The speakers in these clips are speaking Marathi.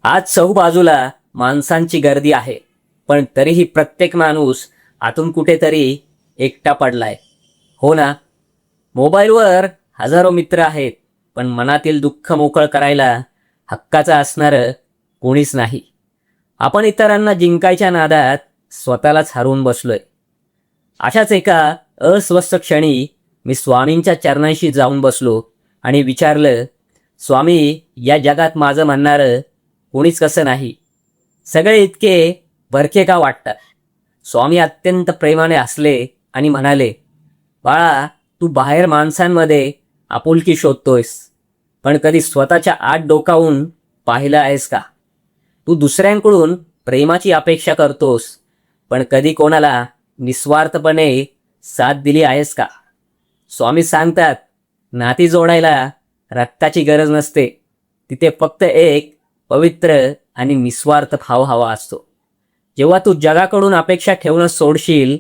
आज चहूबाजूला माणसांची गर्दी आहे, पण तरीही प्रत्येक माणूस आतून कुठेतरी एकटा पडलाय. हो ना. मोबाईलवर हजारो मित्र आहेत, पण मनातील दुःख मोकळ करायला हक्काचं असणारं कोणीच नाही. आपण इतरांना जिंकायच्या नादात स्वतःलाच हरवून बसलोय. अशाच एका अस्वस्थ क्षणी मी स्वामींच्या चरणांशी जाऊन बसलो आणि विचारलं, स्वामी, या जगात माझं म्हणणारं कोणीच कसं नाही. सगळे इतके बरके का वाटतात? स्वामी अत्यंत प्रेमाने हसले आणि म्हणाले, बाळा, तू बाहेर माणसांमध्ये आपुलकी शोधतोयस, पण कधी स्वतःच्या आत डोकावून पाहिलं आहेस का? तू दुसऱ्यांकडून प्रेमाची अपेक्षा करतोस, पण कधी कोणाला निस्वार्थपणे साथ दिली आहेस का? स्वामी सांगतात, नाती जोडायला रक्ताची गरज नसते, तिथे फक्त एक पवित्र आणि निस्वार्थ भाव हवा असतो. जेव्हा तू जगाकडून अपेक्षा ठेवणं सोडशील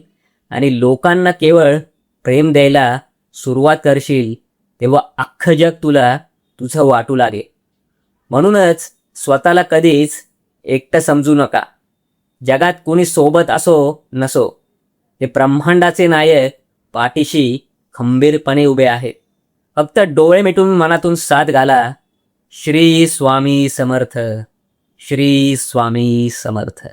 आणि लोकांना केवळ प्रेम द्यायला सुरुवात करशील, तेव्हा अख्खं जग तुला तुझं वाटू लागेल. म्हणूनच स्वतःला कधीच एकटं समजू नका. जगात कोणी सोबत असो नसो, ते ब्रह्मांडाचे नायक पाठीशी खंबीरपणे उभे आहेत. फक्त डोळे मिटून मनातून साथ घाला. श्री स्वामी समर्थ. श्री स्वामी समर्थ.